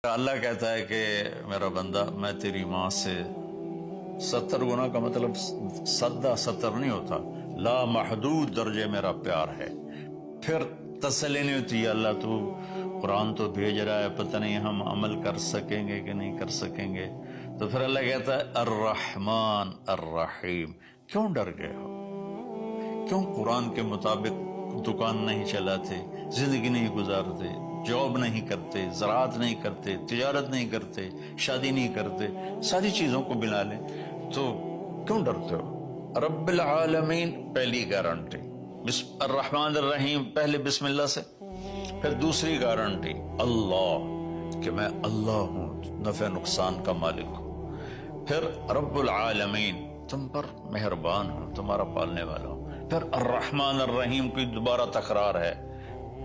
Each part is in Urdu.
اللہ کہتا ہے کہ میرا بندہ میں تیری ماں سے 70 گنا کا مطلب سدا 70 نہیں ہوتا، لا محدود درجے میرا پیار ہے۔ پھر تسلی نہیں ہوتی، اللہ تو قرآن تو بھیج رہا ہے، پتہ نہیں ہم عمل کر سکیں گے کہ نہیں کر سکیں گے۔ تو پھر اللہ کہتا ہے الرحمن الرحیم۔ کیوں ڈر گئے ہو؟ کیوں قرآن کے مطابق دکان نہیں چلاتے، زندگی نہیں گزارتے، جاب نہیں کرتے، زراعت نہیں کرتے، تجارت نہیں کرتے، شادی نہیں کرتے، ساری چیزوں کو ملا لیں تو کیوں ڈرتے ہو؟ رب العالمین پہلی گارنٹی، الرحمن الرحیم پہلے بسم اللہ سے، پھر دوسری گارنٹی اللہ کہ میں اللہ ہوں، نفع نقصان کا مالک ہوں، پھر رب العالمین تم پر مہربان ہوں، تمہارا پالنے والا ہوں، پھر الرحمن الرحیم کی دوبارہ تکرار ہے۔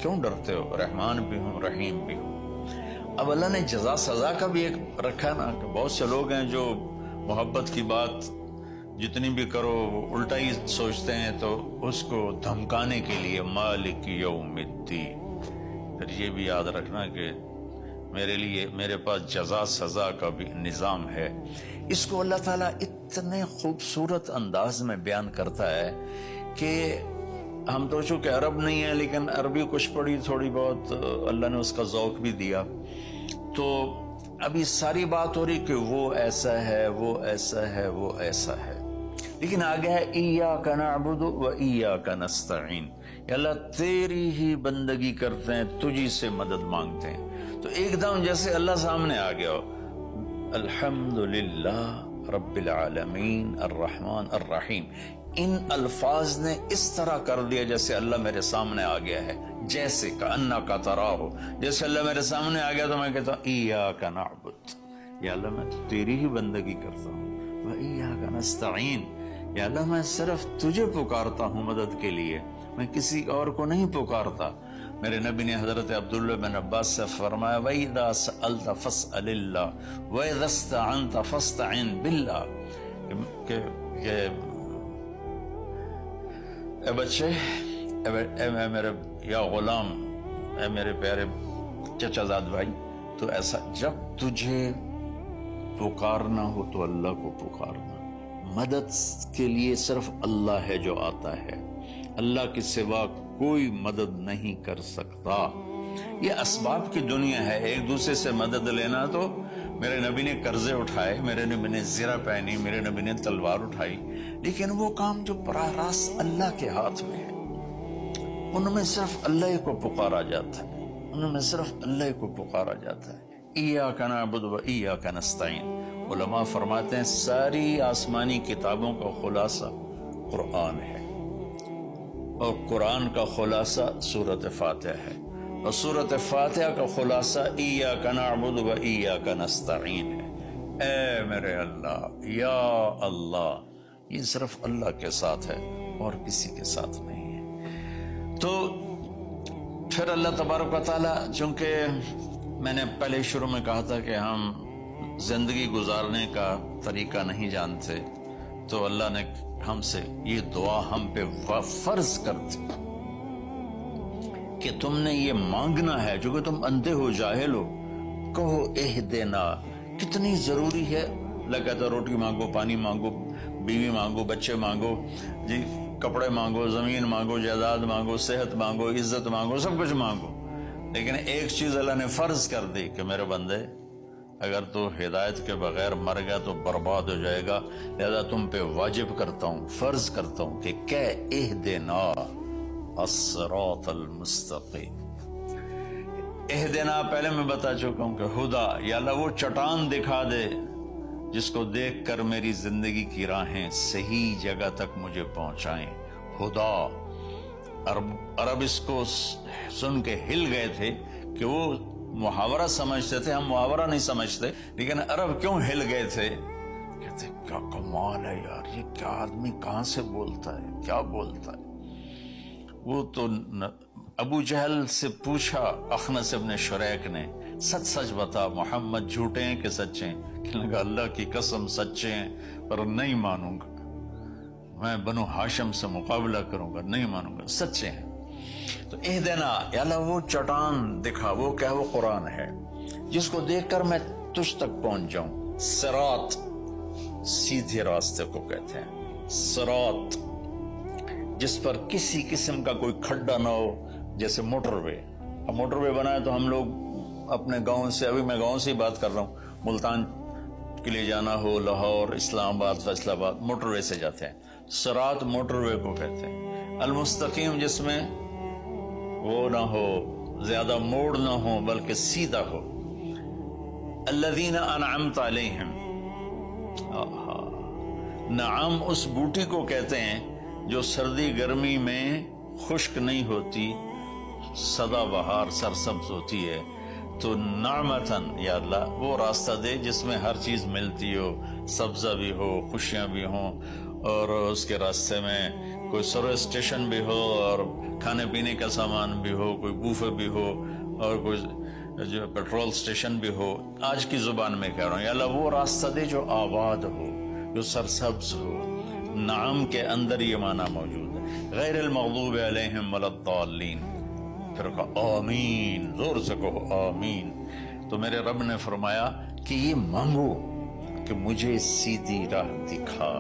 کیوں ڈرتے ہو؟ رحمان بھی ہوں رحیم بھی ہوں۔ اب اللہ نے جزا سزا کا بھی ایک رکھا نا، کہ بہت سے لوگ ہیں جو محبت کی بات جتنی بھی کرو وہ الٹا ہی سوچتے ہیں، تو اس کو دھمکانے کے لیے مالک یوم الدین۔ پھر یہ بھی یاد رکھنا کہ میرے لیے میرے پاس جزا سزا کا بھی نظام ہے۔ اس کو اللہ تعالیٰ اتنے خوبصورت انداز میں بیان کرتا ہے کہ ہم تو چونکہ عرب نہیں ہیں، لیکن عربی کچھ پڑھی تھوڑی بہت، اللہ نے اس کا ذوق بھی دیا، تو ابھی ساری بات ہو رہی کہ وہ ایسا ہے، وہ ایسا ہے، وہ ایسا ہے، لیکن آگے ہے ایاک نعبد و ایاک نستعین، یا اللہ تیری ہی بندگی کرتے ہیں، تجھی سے مدد مانگتے ہیں۔ تو ایک دم جیسے اللہ سامنے آ گیا ہو، الحمدللہ رب العالمین الرحمن الرحیم، ان الفاظ نے اس طرح کر دیا جیسے اللہ میرے سامنے آ گیا ہے، جیسے کأنک تراہ، جیسے اللہ میرے سامنے آ گیا تو میں کہتا ہوں ایاک نعبد، یا اللہ میں تیری ہی بندگی کرتا ہوں، و ایاک نستعین، یا اللہ میں صرف تجھے پکارتا ہوں مدد کے لیے، میں کسی اور کو نہیں پکارتا۔ میرے نبی نے حضرت عبداللہ بن عباس سے فرمایا وَإِذَا سَأَلْتَ فَاسْأَلِ اللَّهِ وَإِذَا اسْتَعَنْتَ فَاسْتَعِنْ بِاللَّهِ، کہ اے بچے، اے میرے یا غلام، اے میرے پیارے چچا زاد بھائی، تو ایسا جب تجھے پکارنا ہو تو اللہ کو پکارنا، مدد کے لیے صرف اللہ ہے جو آتا ہے، اللہ کے سوا کوئی مدد نہیں کر سکتا۔ یہ اسباب کی دنیا ہے، ایک دوسرے سے مدد لینا، تو میرے نبی نے قرضے اٹھائے، میرے نبی نے زرہ پہنی، میرے نبی نے تلوار اٹھائی، لیکن وہ کام جو براہ راست اللہ کے ہاتھ میں ہے، ان میں صرف اللہ کو پکارا جاتا ہے، ان میں صرف اللہ کو پکارا جاتا ہے۔ ایاک نعبد و ایاک نستعین، علماء فرماتے ہیں ساری آسمانی کتابوں کا خلاصہ قرآن ہے، اور قرآن کا خلاصہ سورۃ فاتحہ ہے، اور سورۃ فاتحہ کا خلاصہ ایاک نعبد و ایاک نستعین ہے۔ اے میرے اللہ، یا اللہ، یہ صرف اللہ کے ساتھ ہے اور کسی کے ساتھ نہیں ہے۔ تو پھر اللہ تبارک و تعالیٰ، چونکہ میں نے پہلے شروع میں کہا تھا کہ ہم زندگی گزارنے کا طریقہ نہیں جانتے، تو اللہ نے ہم سے یہ دعا ہم پہ فرض کر دی کہ تم نے یہ مانگنا ہے، جو کہ تم اندھے ہو جاہل ہو، کہو اہدنا۔ کتنی ضروری ہے، اللہ کہتا روٹی مانگو، پانی مانگو، بیوی مانگو، بچے مانگو، جی کپڑے مانگو، زمین مانگو، جائیداد مانگو، صحت مانگو، عزت مانگو، سب کچھ مانگو، لیکن ایک چیز اللہ نے فرض کر دی کہ میرے بندے اگر تو ہدایت کے بغیر مر گیا تو برباد ہو جائے گا، لہذا تم پہ واجب کرتا ہوں، فرض کرتا ہوں کہ اہدنا الصراط المستقیم۔ اہدنا پہلے میں بتا چکا ہوں کہ خدا، یا اللہ وہ چٹان دکھا دے جس کو دیکھ کر میری زندگی کی راہیں صحیح جگہ تک مجھے پہنچائیں۔ خدا، عرب اس کو سن کے ہل گئے تھے کہ وہ محاورہ سمجھتے تھے، ہم محاورہ نہیں سمجھتے، لیکن عرب کیوں ہل گئے تھے؟ کہتے کیا کمال ہے یار، یہ کیا آدمی کہاں سے بولتا ہے، کیا بولتا ہے۔ وہ تو ابو جہل سے پوچھا اخنس ابن شریک نے، سچ سچ بتا محمد جھوٹے ہیں کہ سچے ہیں؟ کہنے لگا اللہ کی قسم سچے ہیں، پر نہیں مانوں گا، میں بنو ہاشم سے مقابلہ کروں گا، نہیں مانوں گا، سچے ہیں۔ تو اہدنا، یا اللہ وہ چٹان دکھا، وہ کیا، وہ قرآن ہے جس کو دیکھ کر میں تجھ تک پہنچ جاؤں. صراط سیدھے راستے کو کہتے ہیں. صراط جس پر کسی قسم کا کوئی کھڈا نہ ہو, جیسے موٹر وے. اب موٹر وے بنا ہے تو ہم لوگ اپنے گاؤں سے, ابھی میں گاؤں سے ہی بات کر رہا ہوں, ملتان کے لیے جانا ہو, لاہور, اسلام آباد, فیصل آباد, موٹر وے سے جاتے ہیں. صراط موٹر وے کو کہتے ہیں. المستقیم جس میں وہ نہ ہو, زیادہ موڑ نہ ہو بلکہ سیدھا ہو. الذین انعمت علیہم, نعم اس بوٹی کو کہتے ہیں جو سردی گرمی میں خشک نہیں ہوتی, سدا بہار سرسبز ہوتی ہے. تو نعمتن یا اللہ وہ راستہ دے جس میں ہر چیز ملتی ہو, سبزہ بھی ہو, خوشیاں بھی ہوں, اور اس کے راستے میں کوئی سروس اسٹیشن بھی ہو, اور کھانے پینے کا سامان بھی ہو, کوئی بوفے بھی ہو, اور کوئی جو پیٹرول اسٹیشن بھی ہو. آج کی زبان میں کہہ رہا ہوں, یا اللہ وہ راستہ دے جو آباد ہو, جو سرسبز ہو. نعم کے اندر یہ معنی موجود ہے. غیر المغضوب علیہم ولا الضالین. پھر کہا آمین, زور سے کہو آمین. تو میرے رب نے فرمایا کہ یہ مانگو کہ مجھے سیدھی راہ دکھا.